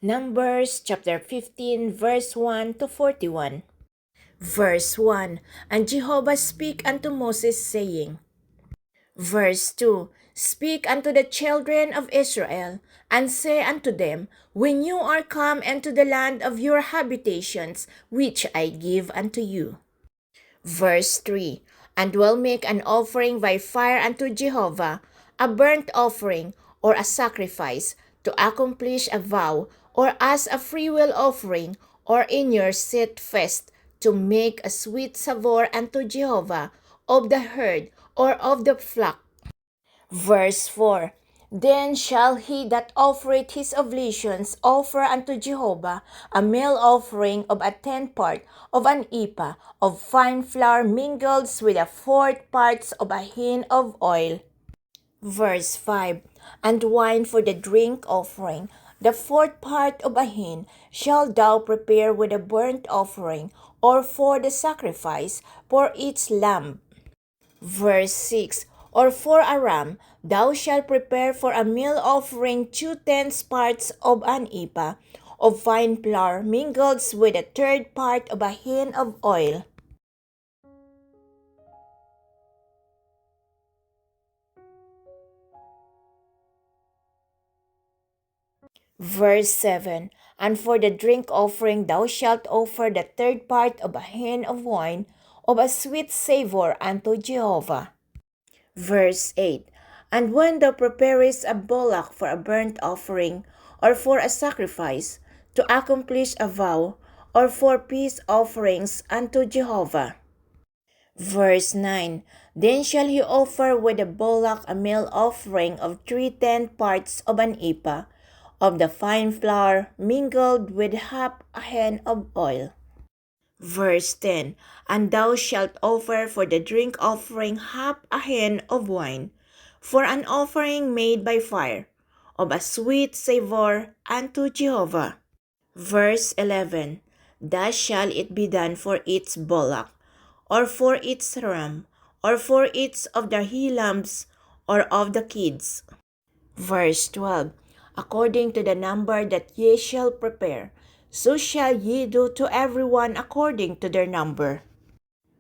Numbers chapter 15 verse 1 to 41. Verse 1. And Jehovah spake unto Moses, saying. Verse 2. Speak unto the children of Israel, and say unto them, When you are come into the land of your habitations, which I give unto you. Verse 3. And will make an offering by fire unto Jehovah, a burnt offering, or a sacrifice, to accomplish a vow, or as a freewill offering, or in your set feast, to make a sweet savour unto Jehovah, of the herd, or of the flock. Verse 4. Then shall he that offereth his oblations offer unto Jehovah a meal offering of a tenth part of an ephah of fine flour mingled with a fourth parts of a hin of oil. Verse 5. And wine for the drink offering, the fourth part of a hin, shalt thou prepare with a burnt offering, or for the sacrifice, for its lamb. Verse 6. Or for a ram, thou shalt prepare for a meal offering 2/10 parts of an ephah of fine flour mingled with a third part of a hin of oil. Verse 7. And for the drink offering thou shalt offer the third part of a hin of wine of a sweet savour unto Jehovah. Verse 8. And when thou preparest a bullock for a burnt offering, or for a sacrifice, to accomplish a vow, or for peace offerings unto Jehovah. Verse 9. Then shall he offer with the bullock a meal offering of 3/10 parts of an ephah, of the fine flour mingled with half a hin of oil. Verse 10. And thou shalt offer for the drink offering half a hin of wine, for an offering made by fire, of a sweet savour unto Jehovah. Verse 11. Thus shall it be done for its bullock, or for its ram, or for its of the he lambs, or of the kids. Verse 12. According to the number that ye shall prepare, so shall ye do to every one according to their number.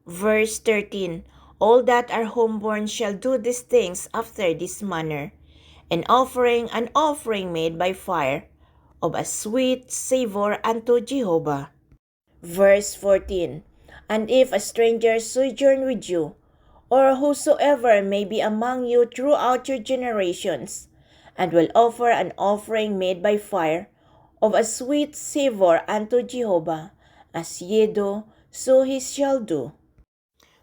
Verse 13. All that are homeborn shall do these things after this manner, an offering made by fire, of a sweet savour unto Jehovah. Verse 14. And if a stranger sojourn with you, or whosoever may be among you throughout your generations, and will offer an offering made by fire, of a sweet savour unto Jehovah, as ye do, so he shall do.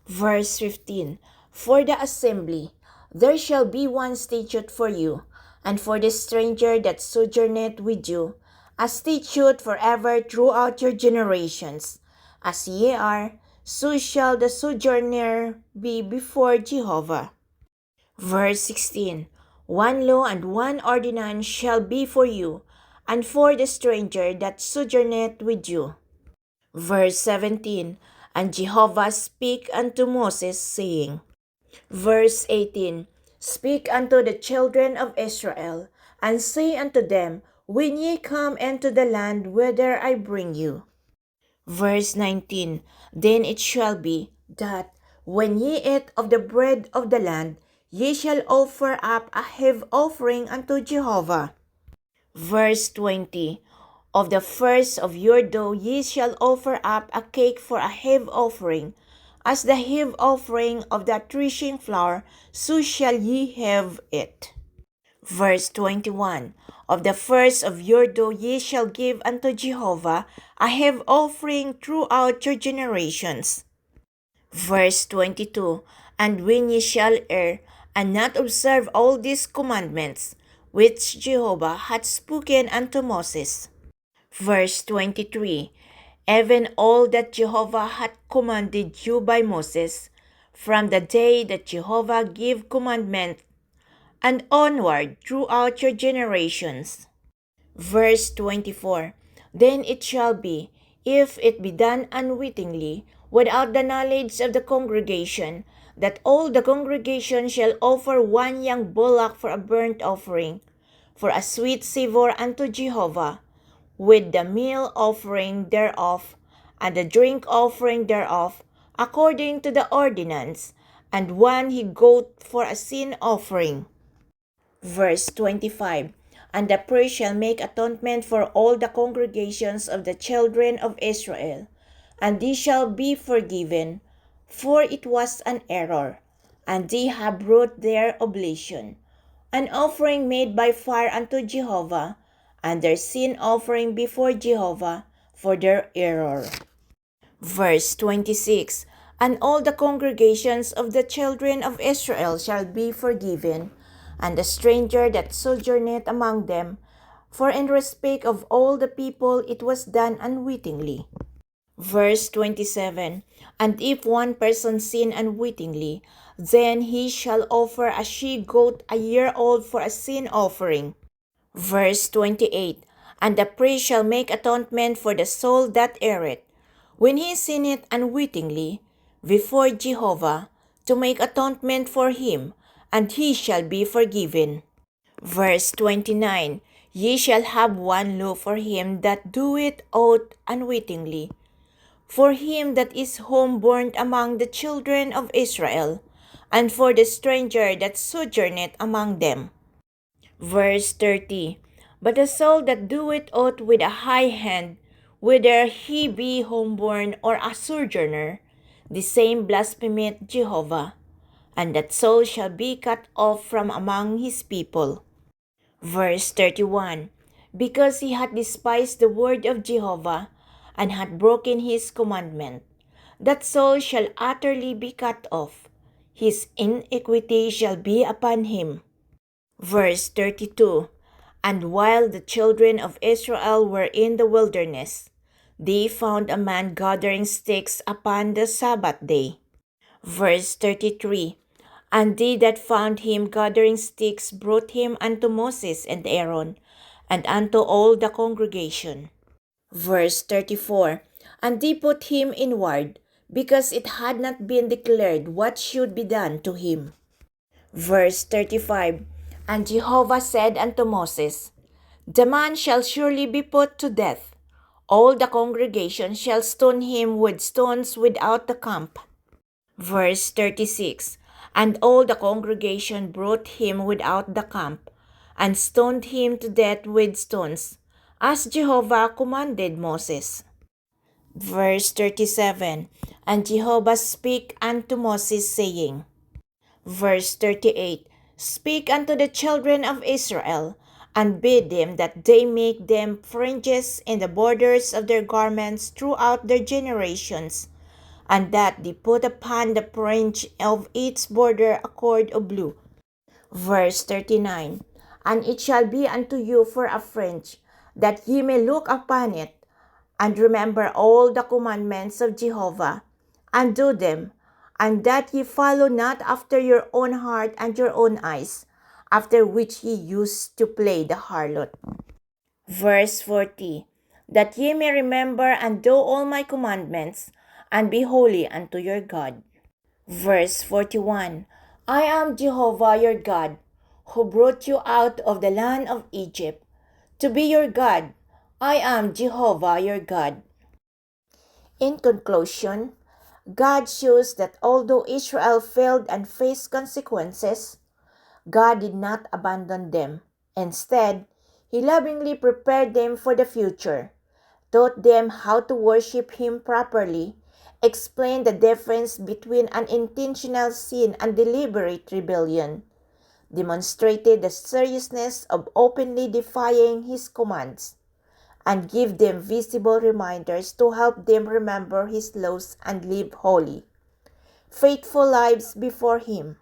Verse 15. For the assembly, there shall be one statute for you, and for the stranger that sojourneth with you, a statute forever throughout your generations. As ye are, so shall the sojourner be before Jehovah. Verse 16. One law and one ordinance shall be for you, and for the stranger that sojourneth with you. Verse 17. And Jehovah spake unto Moses, saying. Verse 18. Speak unto the children of Israel, and say unto them, When ye come into the land whither I bring you. Verse 19. Then it shall be, that, when ye eat of the bread of the land, ye shall offer up a heave offering unto Jehovah. Verse 20. Of the first of your dough ye shall offer up a cake for a heave offering, as the heave offering of the threshing flour, so shall ye have it. Verse 21. Of the first of your dough ye shall give unto Jehovah a heave offering throughout your generations. Verse 22. And when ye shall err, and not observe all these commandments, which Jehovah hath spoken unto Moses. Verse 23. Even all that Jehovah hath commanded you by Moses, from the day that Jehovah gave commandment, and onward throughout your generations. Verse 24. Then it shall be, if it be done unwittingly, without the knowledge of the congregation, that all the congregation shall offer one young bullock for a burnt offering, for a sweet savour unto Jehovah, with the meal offering thereof, and the drink offering thereof, according to the ordinance, and one he goat for a sin offering. Verse 25. And the priest shall make atonement for all the congregations of the children of Israel, and they shall be forgiven, for it was an error, and they have brought their oblation, an offering made by fire unto Jehovah, and their sin offering before Jehovah for their error. Verse 26. And all the congregations of the children of Israel shall be forgiven, and the stranger that sojourneth among them, for in respect of all the people it was done unwittingly. Verse 27. And if one person sin unwittingly, then he shall offer a she-goat a year old for a sin offering. Verse 28. And the priest shall make atonement for the soul that erreth, when he sinneth unwittingly, before Jehovah, to make atonement for him, and he shall be forgiven. Verse 29. Ye shall have one loaf for him that doeth aught unwittingly, for him that is homeborn among the children of Israel, and for the stranger that sojourneth among them. Verse 30. But the soul that doeth aught with a high hand, whether he be homeborn or a sojourner, the same blasphemeth Jehovah, and that soul shall be cut off from among his people. Verse 31. Because he hath despised the word of Jehovah, and hath broken his commandment, that soul shall utterly be cut off. His iniquity shall be upon him. Verse 32. And while the children of Israel were in the wilderness, they found a man gathering sticks upon the Sabbath day. Verse 33. And they that found him gathering sticks brought him unto Moses and Aaron, and unto all the congregation. Verse 34. And they put him in ward, because it had not been declared what should be done to him. Verse 35. And Jehovah said unto Moses, The man shall surely be put to death. All the congregation shall stone him with stones without the camp. Verse 36. And all the congregation brought him without the camp, and stoned him to death with stones, as Jehovah commanded Moses. Verse 37. And Jehovah spake unto Moses, saying, Verse 38. Speak unto the children of Israel, and bid them that they make them fringes in the borders of their garments throughout their generations, and that they put upon the fringe of its border a cord of blue. Verse 39. And it shall be unto you for a fringe, that ye may look upon it, and remember all the commandments of Jehovah, and do them, and that ye follow not after your own heart and your own eyes, after which ye used to play the harlot. Verse 40. That ye may remember and do all my commandments, and be holy unto your God. Verse 41. I am Jehovah your God, who brought you out of the land of Egypt, to be your God. I am Jehovah your God. In conclusion, God shows that although Israel failed and faced consequences, God did not abandon them. Instead, He lovingly prepared them for the future, taught them how to worship Him properly, explained the difference between an intentional sin and deliberate rebellion, demonstrated the seriousness of openly defying His commands, and give them visible reminders to help them remember His laws and live holy, faithful lives before Him.